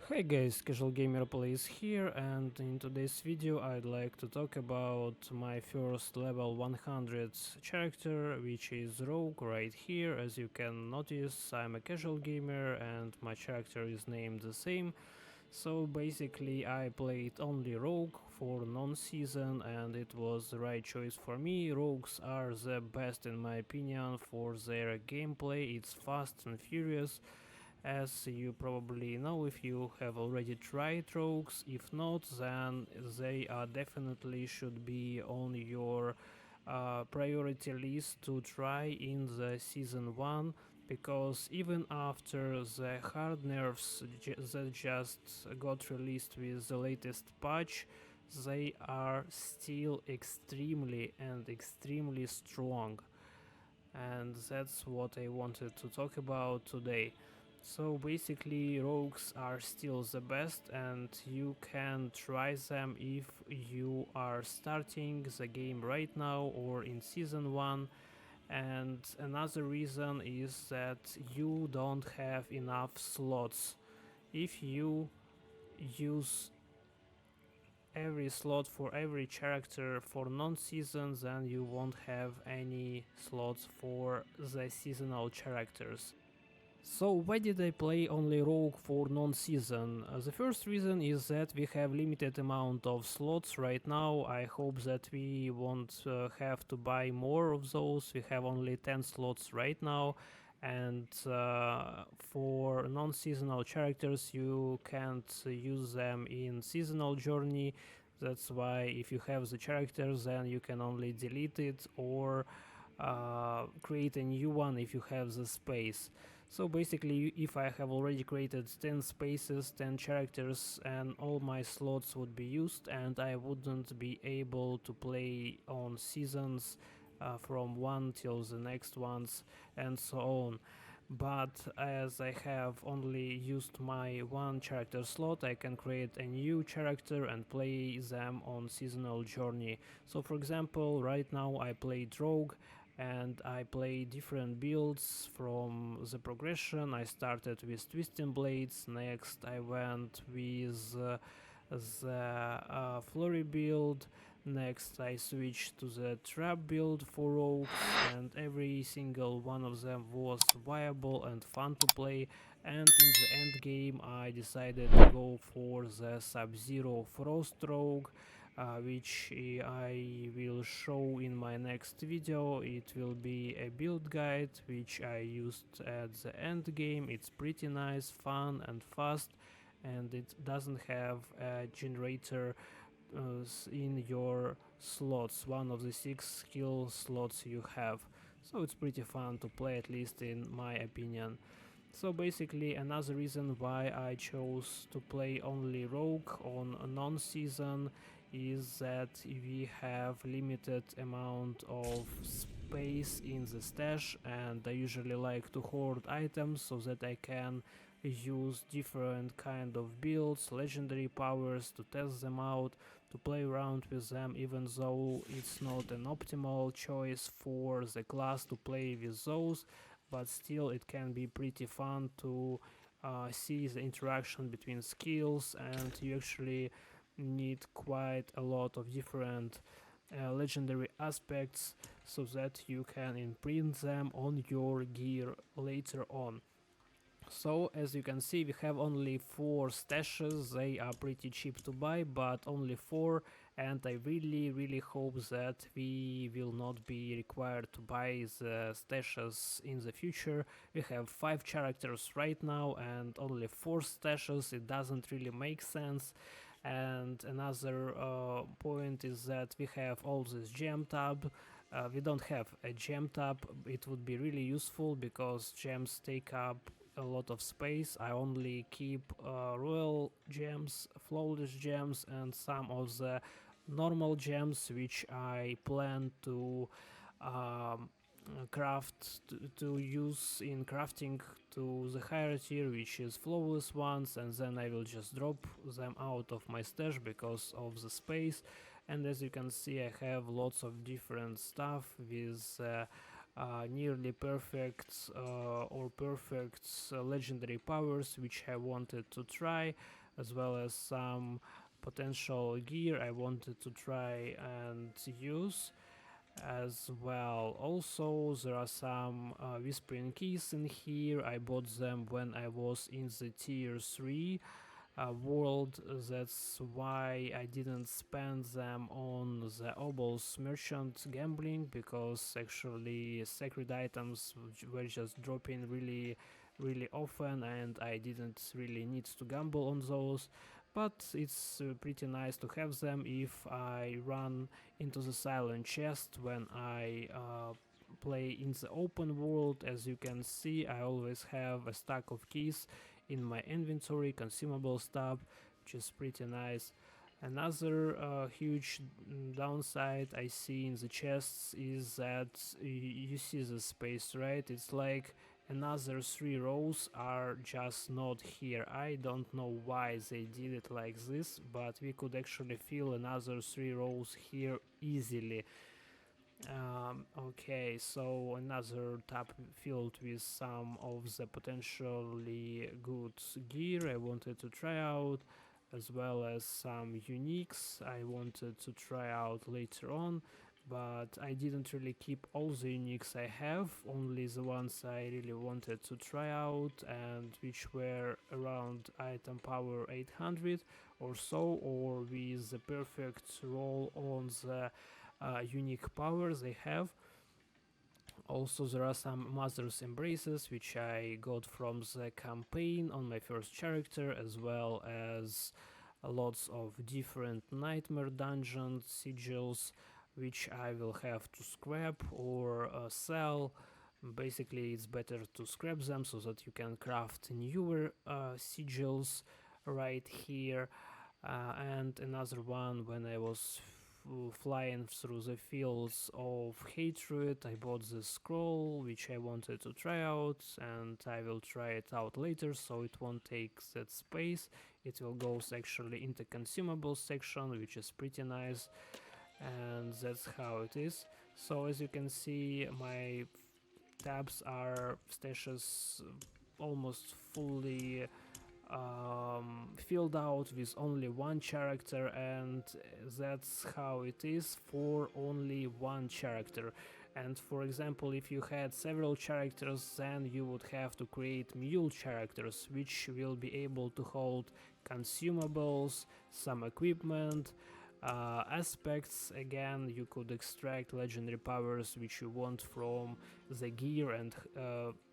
Hey guys, Casual Gamer Plays here, and in today's video I'd like to talk about my first level 100 character, which is Rogue right here. As you can notice, I'm a casual gamer and my character is named the same. So basically I played only Rogue for non-season and it was the right choice for me. Rogues are the best in my opinion for their gameplay. It's fast and furious, as you probably know if you have already tried rogues. If not, then they definitely should be on your priority list to try in the season 1, because even after the hard nerfs that just got released with the latest patch, they are still extremely strong, and that's what I wanted to talk about today. So basically, rogues are still the best, and you can try them if you are starting the game right now or in season 1. And another reason is that you don't have enough slots. If you use every slot for every character for non-season, then you won't have any slots for the seasonal characters. So why did I play only Rogue for non-season? The first reason is that we have limited amount of slots right now. I hope that we won't have to buy more of those. We have only 10 slots right now, and for non-seasonal characters you can't use them in seasonal journey. That's why if you have the characters, then you can only delete it or create a new one if you have the space. So basically, if I have already created 10 spaces, 10 characters, and all my slots would be used, and I wouldn't be able to play on seasons from one till the next ones, and so on. But as I have only used my one character slot, I can create a new character and play them on seasonal journey. So for example, right now I played Rogue, and I play different builds from the progression. I started with Twisting Blades, next I went with the Flurry build, next I switched to the Trap build for rogues, and every single one of them was viable and fun to play. And in the end game I decided to go for the Sub-Zero Frost Rogue, which I will show in my next video. It will be a build guide which I used at the end game. It's pretty nice, fun and fast, and it doesn't have a generator in your slots, one of the 6 skill slots you have. So it's pretty fun to play, at least in my opinion. So basically, another reason why I chose to play only Rogue on a non-season is that we have limited amount of space in the stash, and I usually like to hoard items so that I can use different kind of builds, legendary powers, to test them out, to play around with them, even though it's not an optimal choice for the class to play with those, but still it can be pretty fun to see the interaction between skills, and you actually need quite a lot of different legendary aspects so that you can imprint them on your gear later on. So as you can see, we have only 4 stashes. They are pretty cheap to buy, but only 4, and I really hope that we will not be required to buy the stashes in the future. We have 5 characters right now and only 4 stashes. It doesn't really make sense. And another point is that we have all this gem tab. We don't have a gem tab. It would be really useful because gems take up a lot of space. I only keep royal gems, flawless gems, and some of the normal gems which I plan to um, craft to use in crafting to the higher tier, which is flawless ones, and then I will just drop them out of my stash because of the space. And as you can see, I have lots of different stuff with nearly perfect or perfect legendary powers which I wanted to try, as well as some potential gear I wanted to try and use as well. Also, there are some whispering keys in here. I bought them when I was in the tier 3 world. That's why I didn't spend them on the Obel's merchant gambling, because actually sacred items were just dropping really often and I didn't really need to gamble on those. But it's pretty nice to have them if I run into the silent chest when I play in the open world. As you can see, I always have a stack of keys in my inventory, consumable stuff, which is pretty nice. Another huge downside I see in the chests is that you see the space, right? It's like another 3 rows are just not here. I don't know why they did it like this, but we could actually fill another 3 rows here easily. Okay, so another tab filled with some of the potentially good gear I wanted to try out, as well as some uniques I wanted to try out later on, but I didn't really keep all the uniques I have, only the ones I really wanted to try out and which were around item power 800 or so, or with the perfect roll on the unique powers they have. Also, there are some Mother's Embraces which I got from the campaign on my first character, as well as lots of different nightmare dungeons, sigils, which I will have to scrap or sell. Basically, it's better to scrap them so that you can craft newer sigils right here. And another one, when I was flying through the fields of hatred, I bought this scroll which I wanted to try out, and I will try it out later, so it won't take that space. It will go actually into consumables section, which is pretty nice, and that's how it is. So as you can see, my tabs are stashes almost fully filled out with only one character, and that's how it is for only one character. And for example, if you had several characters, then you would have to create mule characters which will be able to hold consumables, some equipment, aspects. Again, you could extract legendary powers which you want from the gear and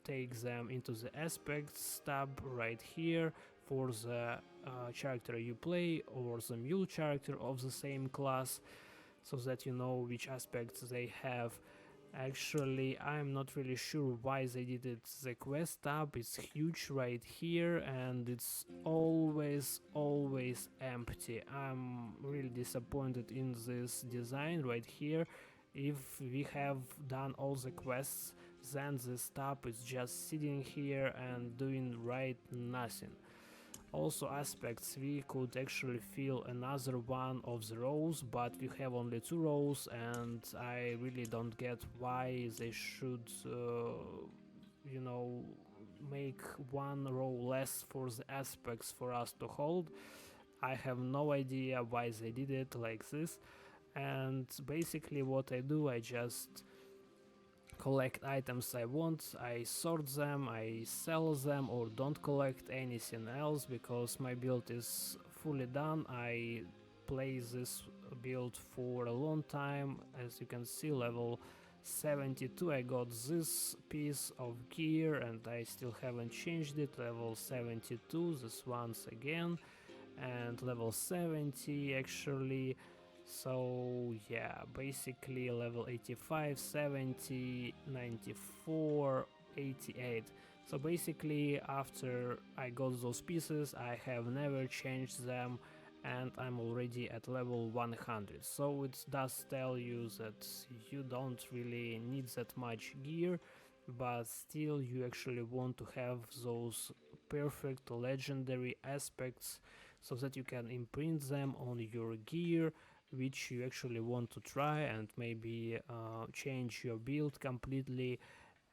take them into the aspects tab right here for the character you play or the mule character of the same class, so that you know which aspects they have. Actually, I'm not really sure why they did it. The quest tab is huge right here and it's always empty. I'm really disappointed in this design right here. If we have done all the quests, then this tab is just sitting here and doing right nothing. Also aspects, we could actually fill another one of the rows, but we have only 2 rows and I really don't get why they should you know, make 1 row less for the aspects for us to hold. I have no idea why they did it like this. And basically what I do, I just collect items I want, I sort them, I sell them, or don't collect anything else because my build is fully done. I play this build for a long time. As you can see, level 72 I got this piece of gear and I still haven't changed it. Level 72 this once again, and level 70 actually. So yeah, basically level 85, 70, 94, 88. So basically after I got those pieces, I have never changed them and I'm already at level 100. So it does tell you that you don't really need that much gear, but still you actually want to have those perfect legendary aspects so that you can imprint them on your gear which you actually want to try, and maybe change your build completely,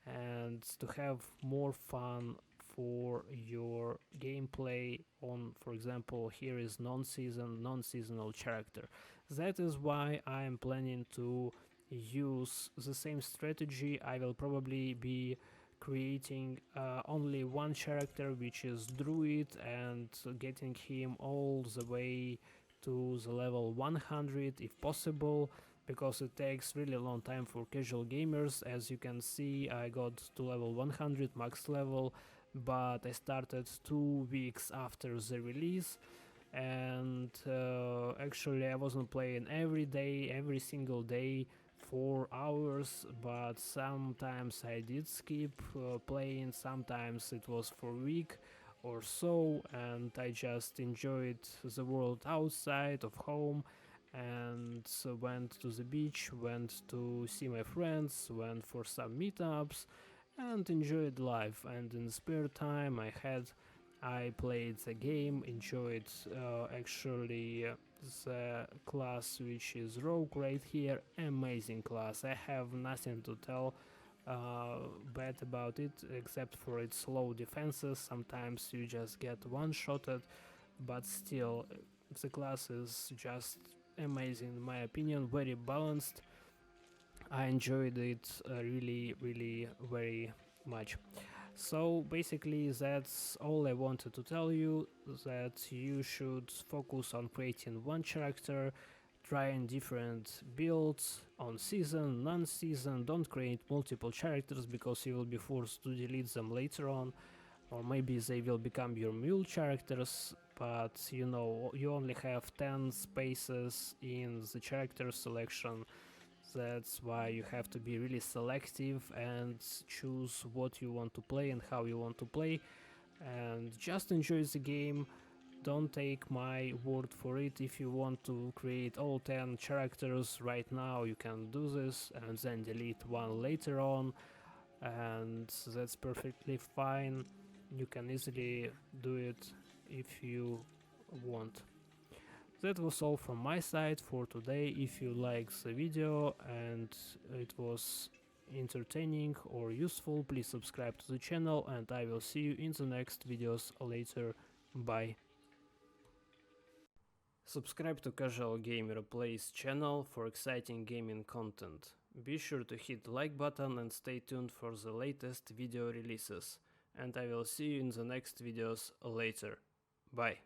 and to have more fun for your gameplay on, for example, here is non-seasonal character. That is why I am planning to use the same strategy. I will probably be creating only one character, which is Druid, and getting him all the way to the level 100 if possible, because it takes really long time for casual gamers. As you can see, I got to level 100 max level, but I started 2 weeks after the release, and actually I wasn't playing every day, every single day, 4 hours, but sometimes I did skip playing, sometimes it was for a week or so, and I just enjoyed the world outside of home, and went to the beach, went to see my friends, went for some meetups, and enjoyed life. And in spare time I played the game, enjoyed actually the class which is Rogue right here. Amazing class. I have nothing to tell bad about it except for its low defenses. Sometimes you just get one-shotted, but still the class is just amazing in my opinion, very balanced. I enjoyed it really very much. So basically that's all I wanted to tell you, that you should focus on creating one character, trying different builds on season, non-season. Don't create multiple characters because you will be forced to delete them later on, or maybe they will become your mule characters, but you know, you only have 10 spaces in the character selection. That's why you have to be really selective and choose what you want to play and how you want to play, and just enjoy the game. Don't take my word for it. If you want to create all 10 characters right now, you can do this and then delete one later on, and that's perfectly fine. You can easily do it if you want. That was all from my side for today. If you liked the video and it was entertaining or useful, please subscribe to the channel, and I will see you in the next videos later. Bye. Subscribe to Casual Gamer Plays channel for exciting gaming content. Be sure to hit the like button and stay tuned for the latest video releases. And I will see you in the next videos later. Bye.